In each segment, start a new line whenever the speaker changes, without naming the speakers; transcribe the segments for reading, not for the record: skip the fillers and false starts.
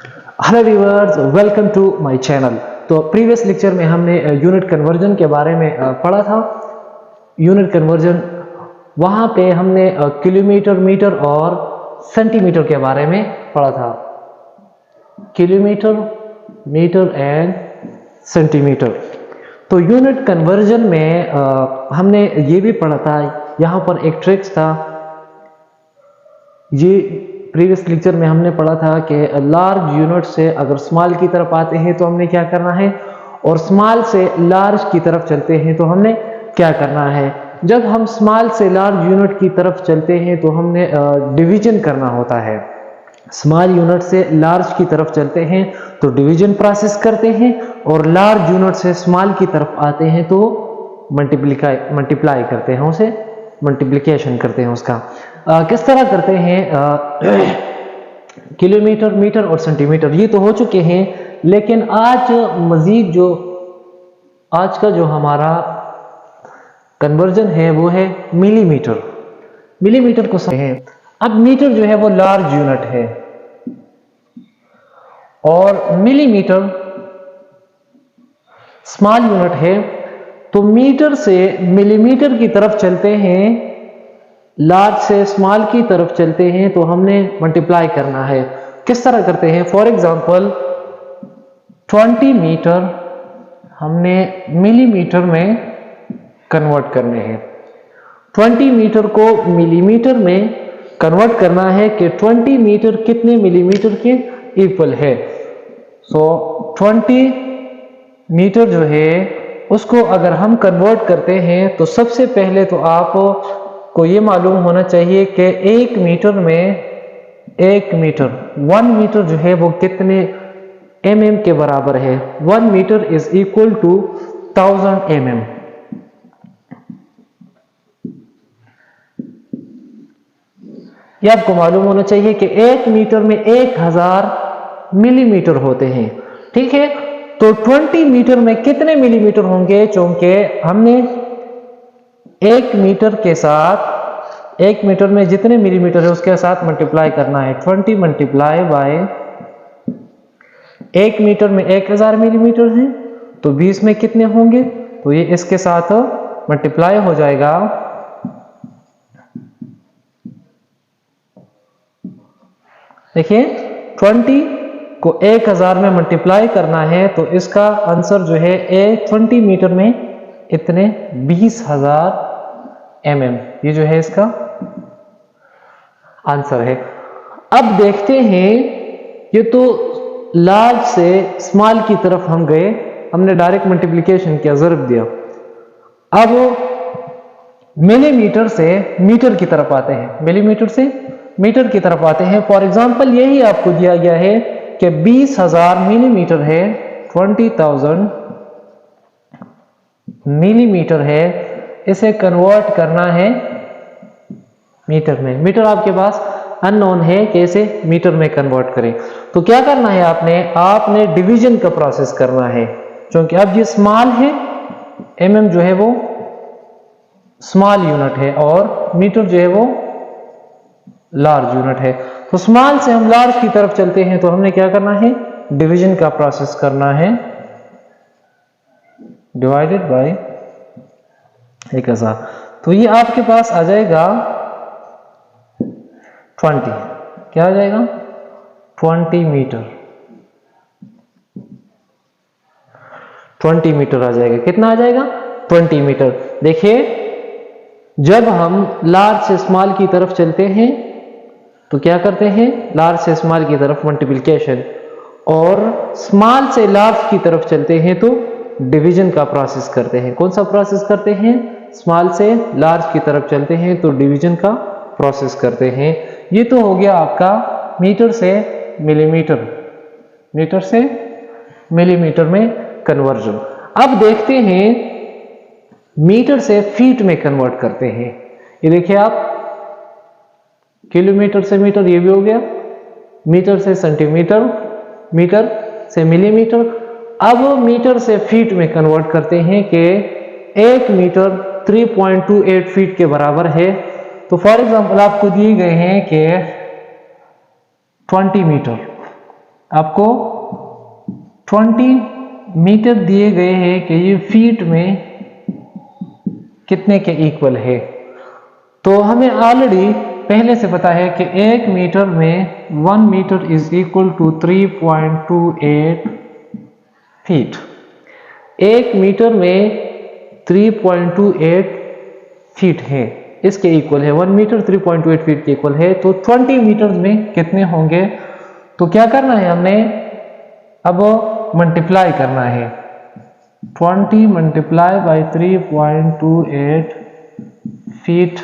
Hello viewers, welcome to my channel. तो previous lecture में हमने यूनिट कन्वर्जन के बारे में पढ़ा था। यूनिट कन्वर्जन वहाँ पे हमने किलोमीटर, मीटर और सेंटीमीटर के बारे में पढ़ा था। Kilometre, metre and centimetre. तो यूनिट कन्वर्जन में हमने ये भी पढ़ा था, यहाँ पर एक ट्रिक्स था। ये प्रीवियस लेक्चर में हमने पढ़ा था कि लार्ज यूनिट से अगर स्मॉल की तरफ आते हैं तो हमने क्या करना है, और स्मॉल से लार्ज की तरफ चलते हैं तो हमने क्या करना है। जब हम स्मॉल से लार्ज यूनिट की तरफ चलते हैं तो हमने डिवीजन करना होता है। स्मॉल यूनिट से लार्ज की तरफ चलते हैं तो डिवीजन प्रोसेस करते हैं, और लार्ज यूनिट से स्मॉल की तरफ आते हैं तो मल्टीप्लाई करते हैं, उसे मल्टीप्लिकेशन करते हैं उसका। किस तरह करते हैं, किलोमीटर, मीटर और सेंटीमीटर ये तो हो चुके हैं, लेकिन आज मजीद जो आज का जो हमारा कन्वर्जन है वो है मिलीमीटर। मिलीमीटर को समझें। अब मीटर जो है वो लार्ज यूनिट है और मिलीमीटर स्मॉल यूनिट है। तो मीटर से मिलीमीटर की तरफ चलते हैं, लार्ज से स्मॉल की तरफ चलते हैं तो हमने मल्टीप्लाई करना है। किस तरह करते हैं? फॉर एग्जांपल 20 मीटर हमने मिलीमीटर में कन्वर्ट करने हैं। 20 मीटर को मिलीमीटर में कन्वर्ट करना है कि 20 मीटर कितने मिलीमीटर के इक्वल है। सो 20 मीटर जो है उसको अगर हम कन्वर्ट करते हैं तो सबसे पहले तो आप को ये मालूम होना चाहिए कि 1 मीटर में 1 मीटर 1 मीटर जो है वो कितने mm के बराबर है। 1 metre is equal to 1000 mm। ये आपको मालूम होना चाहिए कि 1 मीटर में 1000 मिलीमीटर होते हैं। ठीक है, तो 20 मीटर में कितने मिलीमीटर होंगे? चूंकि हमने 1 मीटर के साथ 1 मीटर में जितने मिलीमीटर है उसके साथ मल्टीप्लाई करना है। 20 मल्टीप्लाई बाय 1 मीटर में 1000 मिलीमीटर है तो 20 में कितने होंगे? तो ये इसके साथ मल्टीप्लाई हो जाएगा। देखिए 20 को 1000 में मल्टीप्लाई करना है तो इसका आंसर जो है 20 मीटर में इतने 20,000 mm। ये जो है इसका आंसर है। अब देखते हैं, ये तो लार्ज से स्मॉल की तरफ हम गए, हमने डायरेक्ट मल्टीप्लिकेशन किया, ज़र्ब दिया। अब मिलीमीटर से मीटर की तरफ आते हैं, मिलीमीटर से मीटर की तरफ आते हैं। फॉर एग्जांपल यही आपको दिया गया है कि 20,000 मिलीमीटर है, 20,000 मिलीमीटर है, इसे कन्वर्ट करना है मीटर में। मीटर आपके पास अननोन है कि इसे मीटर में कन्वर्ट करें। तो क्या करना है आपने डिवीजन का प्रोसेस करना है। क्योंकि अब ये स्मॉल है, mm जो है वो स्मॉल यूनिट है और मीटर जो है वो लार्ज यूनिट है। तो स्मॉल से हम लार्ज की तरफ चलते हैं तो हमने क्या करना है? डिवीजन का प्रोसेस करना है। Divided by 1000। तो ये आपके पास आ जाएगा 20। क्या आ जाएगा? 20 मीटर। 20 मीटर आ जाएगा। कितना आ जाएगा? 20 मीटर। देखिए जब हम लार्ज से स्मॉल की तरफ चलते हैं तो क्या करते हैं? लार्ज से स्मॉल की तरफ मल्टीप्लिकेशन, और स्मॉल से लार्ज की तरफ चलते हैं तो डिवीजन का प्रोसेस करते हैं। कौन सा प्रोसेस करते हैं? स्मॉल से लार्ज की तरफ चलते हैं तो डिवीजन का प्रोसेस करते हैं। ये तो हो गया आपका मीटर से मिलीमीटर, मीटर से मिलीमीटर में कन्वर्जन। अब देखते हैं मीटर से फीट में कन्वर्ट करते हैं। ये देखिए आप, किलोमीटर से मीटर ये भी हो गया, मीटर से सेंटीमीटर, मीटर से मिलीमीटर। अब मीटर से फीट में कन्वर्ट करते हैं कि 1 मीटर 3.28 फीट के बराबर है। तो फॉर एग्जांपल आपको दिए गए हैं कि 20 मीटर, आपको 20 मीटर दिए गए हैं कि ये फीट में कितने के इक्वल है। तो हमें ऑलरेडी पहले से पता है कि 1 मीटर में 1 metre is equal to 3.28 feet. 1 metre में 3.28 फीट है, इसके इक्वल है। 1 मीटर 3.28 फीट के इक्वल है। तो 20 मीटर में कितने होंगे? तो क्या करना है हमने, अब मल्टीप्लाई करना है। 20 multiply by 3.28 feet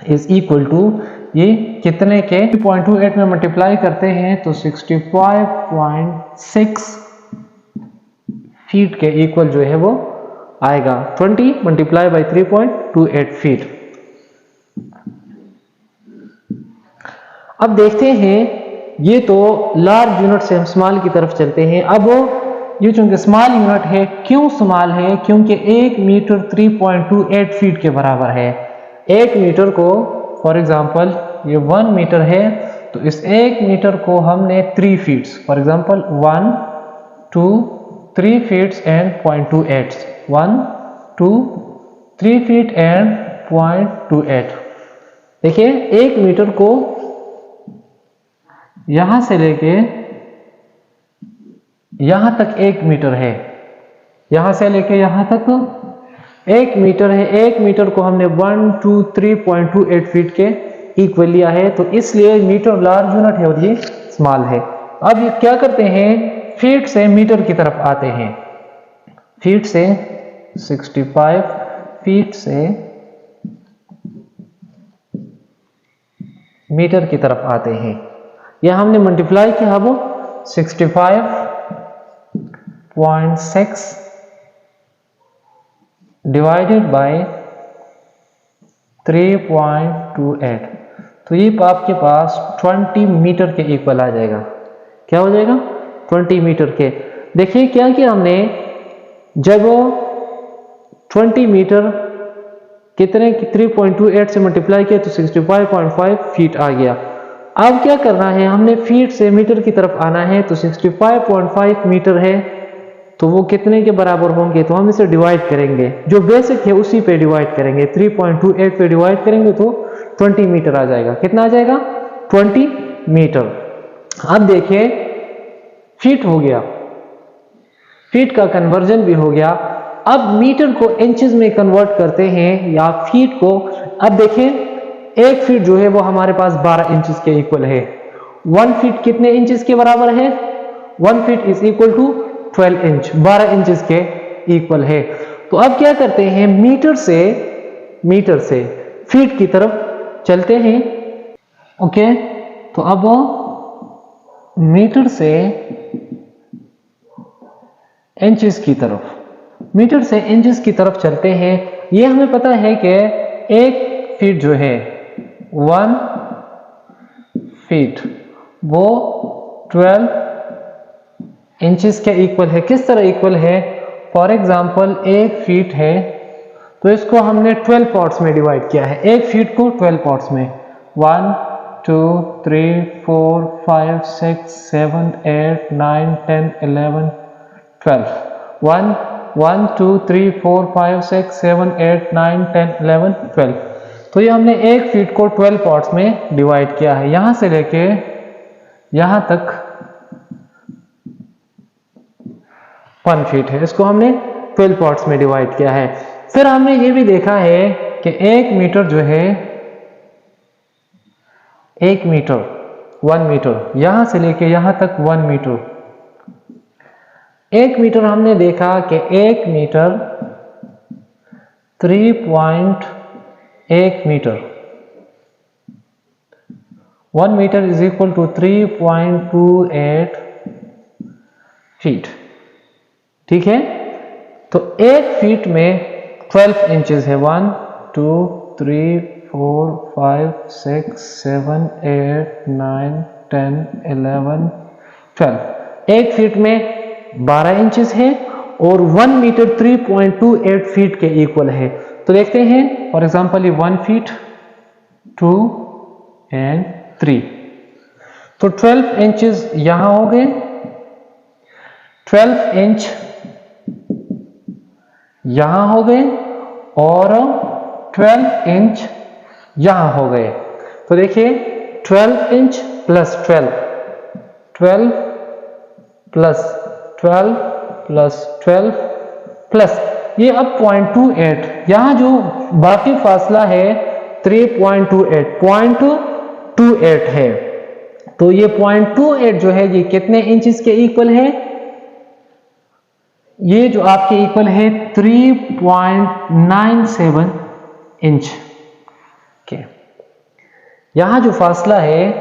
is equal to, ये कितने के 3.28 में मल्टीप्लाई करते हैं तो 65.6 फीट के इक्वल जो है वो आएगा। 20 मल्टीप्लाई बाई 3.28 फीट। अब देखते हैं, ये तो लार्ज यूनिट से हम स्मॉल की तरफ चलते हैं। अब ये चूंकि स्मॉल यूनिट है, क्यों स्मॉल है? क्योंकि 1 मीटर 3.28 फीट के बराबर है। 1 मीटर को, फॉर एग्जांपल ये 1 मीटर है, तो इस 1 मीटर को हमने 3 feets, for example 1 2 3 feets and 0.28, 1 2 3 feet and 0.28। देखिए 1 मीटर को यहां से लेके यहां तक 1 मीटर है, यहां से लेके यहां तक 1 मीटर है। 1 मीटर को हमने 1 2 3.28 फीट के इक्वल लिया है, तो इसलिए मीटर लार्ज यूनिट है और ये स्मॉल है। अब ये क्या करते हैं, फीट से मीटर की तरफ आते हैं। फीट से 65 फीट से मीटर की तरफ आते हैं। यह हमने मल्टीप्लाई किया, वो 65.6 डिवाइडेड बाय 3.28, तो ये आपके पास 20 मीटर के इक्वल आ जाएगा। क्या हो जाएगा? 20 मीटर के। देखिए क्या किया हमने, जब 20 मीटर कितने 3.28 से मल्टीप्लाई किया तो 65.5 फीट आ गया। अब क्या करना है, हमने फीट से मीटर की तरफ आना है, तो 65.5 मीटर है, तो वो कितने के बराबर होंगे? तो हम इसे डिवाइड करेंगे, जो बेसिक है उसी पे डिवाइड करेंगे। 3.28 पे डिवाइड करेंगे तो 20 मीटर आ जाएगा। कितना आ जाएगा? 20 मीटर। अब देखिए फीट हो गया, फीट का कन्वर्जन भी हो गया। अब मीटर को इंचेस में कन्वर्ट करते हैं या फीट को। अब देखिए 1 फीट जो है वो हमारे पास 12 इंचेस के इक्वल है। 1 फीट कितने इंचेस के बराबर है? 1 feet is equal to 12 inch, 12 inches के इक्वल है। तो अब क्या करते हैं, मीटर से फीट की तरफ चलते हैं। ओके, तो अब मीटर से इंचेस की तरफ, मीटर से इंचेस की तरफ चलते हैं। ये हमें पता है कि 1 फीट जो है 1 फीट वो 12 इंचेस के इक्वल है। किस तरह इक्वल है? फॉर एग्जांपल 1 फीट है, तो इसको हमने 12 पार्ट्स में डिवाइड किया है। 1 फीट को 12 पार्ट्स में, 1 2 3 4 5 6 7 8 9 10 11 12, 1 1 2 3 4 5 6 7 8 9 10 11 12। तो ये हमने 1 फीट को 12 पार्ट्स में डिवाइड किया है। यहां से लेके यहां तक 1 फीट है, इसको हमने 12 पार्ट्स में डिवाइड किया है। फिर हमने ये भी देखा है कि 1 मीटर जो है, 1 मीटर 1 मीटर, यहां से लेके यहां तक 1 मीटर। 1 मीटर हमने देखा कि 1 metre 3.1 metre, 1 metre is equal to 3.28 feet. ठीक है, तो 1 फीट में 12 इंचेस है। 1 2 3 4 5 6 7 8 9 10 11 12। 1 फीट में 12 इंचेस है और 1 मीटर 3.28 फीट के इक्वल है। तो देखते हैं, फॉर एग्जांपल ये 1 फीट 2 एंड 3। तो 12 इंचेस यहां हो गए, 12 इंच यहां हो गए और 12 इंच यहां हो गए। तो देखिए 12 inch plus 12, 12 plus 12 plus 12 plus ये अब 0.28, यहां जो बाकी फासला है 3.28 है। तो ये 0.28 जो है ये कितने इंचेस के इक्वल है? ये जो आपके इक्वल है 3.97 इंच के। यहां जो फासला है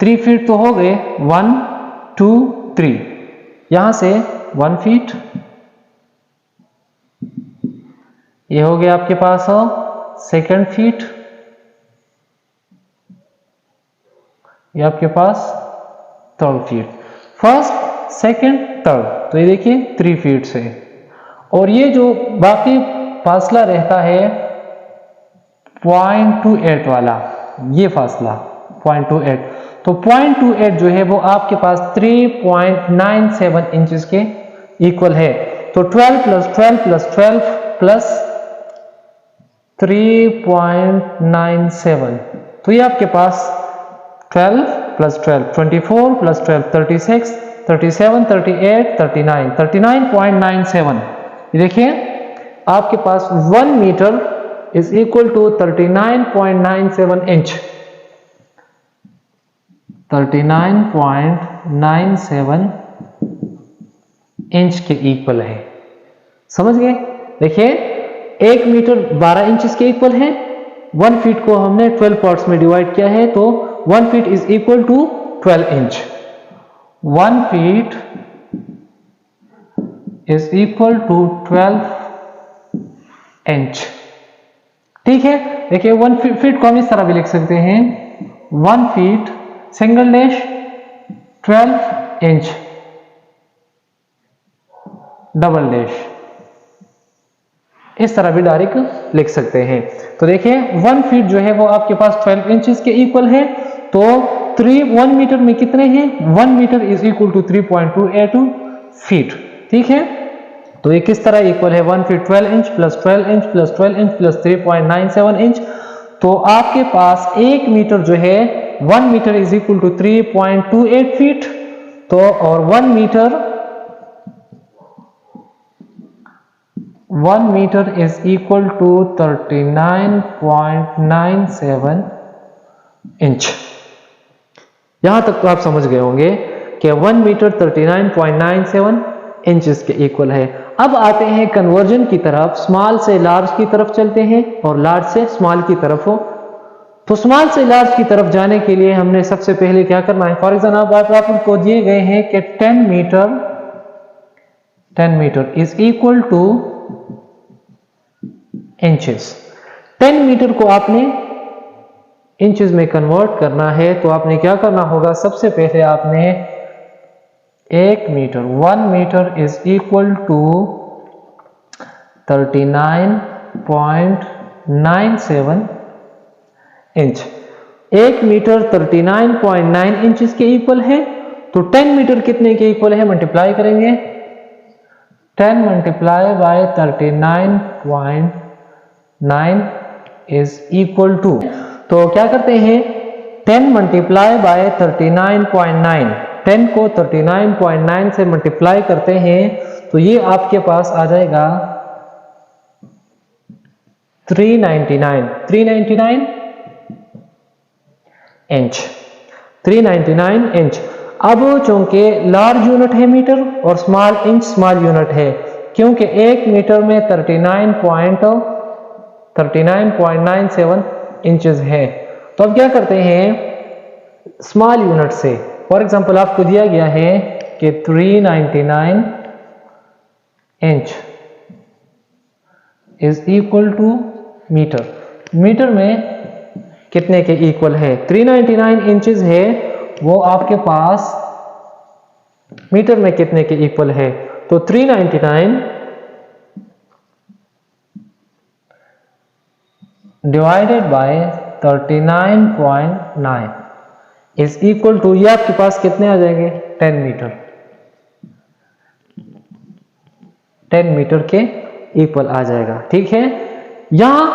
3 फीट तो हो गए, 1 2 3, यहां से 1 फीट, ये हो गया आपके पास सेकंड फीट, ये आपके पास third feet, first second third, तो ये देखिए 3 फीट से। और ये जो बाकी फासला रहता है 0.28 वाला, ये फासला 0.28, तो 0.28 जो है वो आपके पास 3.97 इंचेस के इक्वल है। तो 12 प्लस 12 प्लस 12 प्लस 3.97, तो ये आपके पास 12 प्लस 12 24 प्लस 12 36 37 38 39 39.97। ये देखिए आपके पास 1 metre is equal to 39.97 inch, 39.97 inch के इक्वल है। समझ गए? देखिए 1 मीटर 12 इंचेस के इक्वल है, 1 फीट को हमने 12 पार्ट्स में डिवाइड किया है, तो 1 feet is equal to 12 inch, 1 feet is equal to 12 inch. ठीक है, देखिए 1 फीट को हम इस तरह भी लिख सकते हैं, 1 feet single dash 12 inch double dash, इस तरह भी डायरेक्ट लिख सकते हैं। तो देखिए 1 फीट जो है वो आपके पास 12 इंचेस के इक्वल है, तो 1 मीटर में कितने हैं? 1 metre is equal to 3.28 feet. ठीक है, तो ये किस तरह इक्वल है? 1 feet 12 inch plus 12 inch plus 12 inch plus 3.97 inch, तो आपके पास 1 मीटर जो है 1 metre is equal to 3.28 feet, तो और 1 metre is equal to 39.97 inch. यहां तक तो आप समझ गए होंगे कि 1 मीटर 39.97 इंचेस के इक्वल है। अब आते हैं कन्वर्जन की तरफ, स्मॉल से लार्ज की तरफ चलते हैं और लार्ज से स्मॉल की तरफ हो। तो स्मॉल से लार्ज की तरफ जाने के लिए हमने सबसे पहले क्या करना है? फॉर एग्जाम्पल आपको दिए गए हैं कि 10 metre is equal to inches. 10 metre को आपने इंचेस में कन्वर्ट करना है, तो आपने क्या करना होगा? सबसे पहले आपने 1 metre 1 metre is equal to 39.97 inch. 1 metre 39.9 inches के इक्वल है, तो 10 मीटर कितने के इक्वल है? मल्टीप्लाई करेंगे, 10 multiply by 39.9 is equal to, तो क्या करते हैं? 10 मल्टीप्लाई बाय 39.9, 10 को 39.9 से मल्टीप्लाई करते हैं, तो ये आपके पास आ जाएगा 399 इंच, 399 इंच। अब चूंकि लार्ज यूनिट है मीटर और स्मॉल इंच स्मॉल यूनिट है, क्योंकि 1 मीटर में 39.97 इंचेस है, तो अब क्या करते हैं? स्मॉल यूनिट से, फॉर एग्जांपल आपको दिया गया है कि 399 inch is equal to metre. Metre में कितने के इक्वल है? 399 इंचेस है, वो आपके पास मीटर में कितने के इक्वल है? तो 399 divided by 39.9, is equal to, ये आपके पास कितने आ जाएंगे 10 मीटर, 10 मीटर के इक्वल आ जाएगा। ठीक है, यहां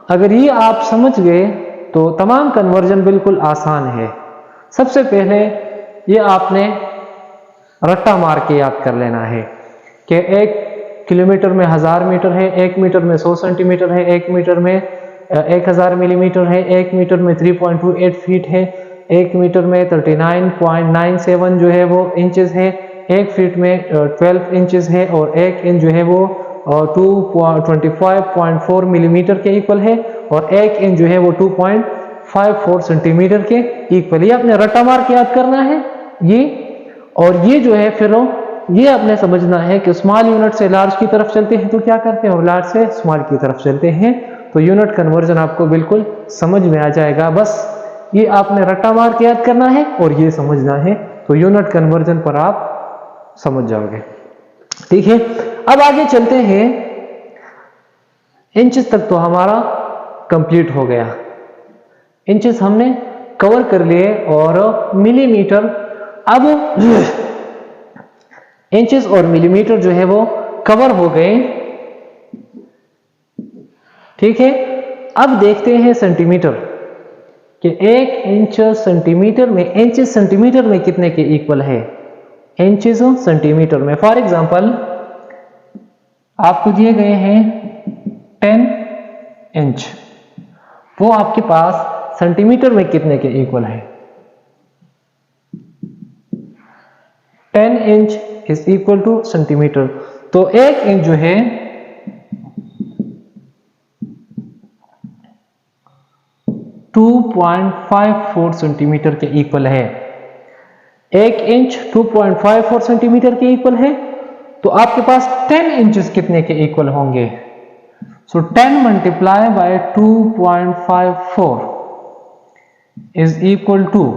अगर ये आप समझ गए तो तमाम कन्वर्जन बिल्कुल आसान है। सबसे पहले ये आपने रट्टा मार के याद कर लेना है कि 1 किलोमीटर में 1000 मीटर है, 1 मीटर में 100 सेंटीमीटर है, 1 मीटर में 1000 मिलीमीटर है, 1 मीटर में 3.28 फीट है, 1 मीटर में 39.97 जो है वो इंचेस है, 1 फीट में 12 इंचेस है और 1 इंच जो है वो 25.4 मिलीमीटर के इक्वल है और 1 इंच जो है वो 2.54 सेंटीमीटर के इक्वल। ये आपने रट्टा मार के याद करना है ये। और ये जो है फिर ये आपने समझना है कि स्मॉल यूनिट से लार्ज की तरफ चलते हैं तो क्या करते हैं और लार्ज से स्मॉल की तरफ चलते हैं तो यूनिट कन्वर्जन आपको बिल्कुल समझ में आ जाएगा। बस ये आपने रट्टा मार के याद करना है और ये समझना है तो यूनिट कन्वर्जन पर आप समझ जाओगे। ठीक है, अब आगे चलते हैं। इंचेस तक तो हमारा कंप्लीट हो गया, इंचेस हमने कवर कर लिए और मिलीमीटर, अब इंचेस और मिलीमीटर जो है वो कवर हो गए। ठीक है, अब देखते हैं सेंटीमीटर कि 1 इंच सेंटीमीटर में, इंचेस सेंटीमीटर में कितने के इक्वल है, इंचेस सेंटीमीटर में। फॉर एग्जांपल आपको दिए गए हैं 10 इंच, वो आपके पास सेंटीमीटर में कितने के इक्वल है, 10 inch is equal two centimetre. तो 1 इंच जो है 2.54 सेंटीमीटर के इक्वल है। 1 इंच 2.54 सेंटीमीटर के इक्वल है तो आपके पास 10 इंचेस कितने के इक्वल होंगे। So 10 multiply by 2.54 is equal to,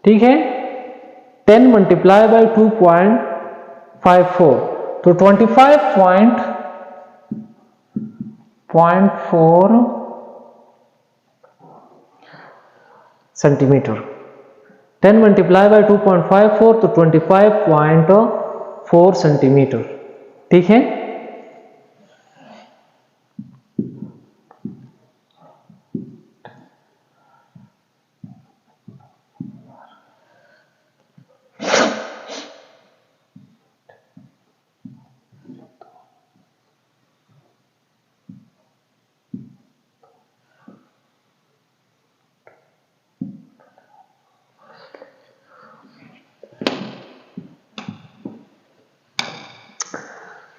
ठीक है, 10 मल्टीप्लाई बाय 2.54 तो 25.4 सेंटीमीटर। 10 मल्टीप्लाई बाय 2.54 तो 25.4 सेंटीमीटर। ठीक है,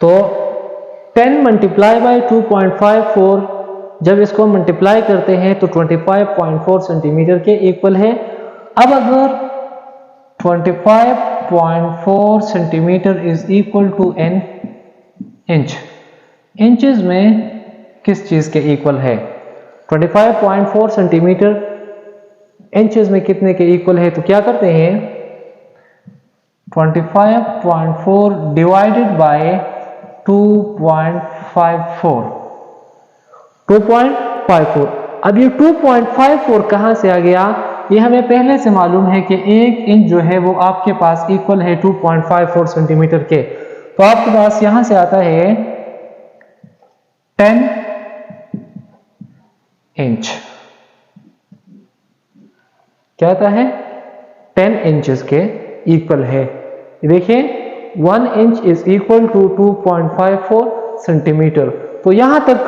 तो 10 मल्टीप्लाई बाय 2.54 जब इसको मल्टीप्लाई करते हैं तो 25.4 सेंटीमीटर के इक्वल है। अब अगर 25.4 centimetre is equal to an inch, inches में किस चीज के इक्वल है, 25.4 सेंटीमीटर इंचेस में कितने के इक्वल है, तो क्या करते हैं 25.4 डिवाइडेड बाय 2.54। अब ये 2.54 कहां से आ गया, ये हमें पहले से मालूम है कि 1 इंच जो है वो आपके पास इक्वल है 2.54 सेंटीमीटर के, तो आपके पास यहां से आता है 10 इंच, क्या आता है 10 इंचेस के इक्वल है। देखिए 1 inch is equal to 2.54 centimetre. तो यहां तक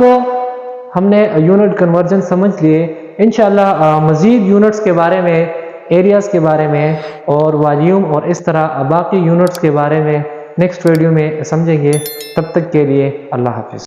हमने यूनिट कन्वर्जन समझ लिए। इंशाल्लाह मजीद यूनिट्स के बारे में, एरियाज के बारे में और वॉल्यूम और इस तरह बाकी यूनिट्स के बारे में नेक्स्ट वीडियो में समझेंगे। तब तक के लिए अल्लाह हाफिज।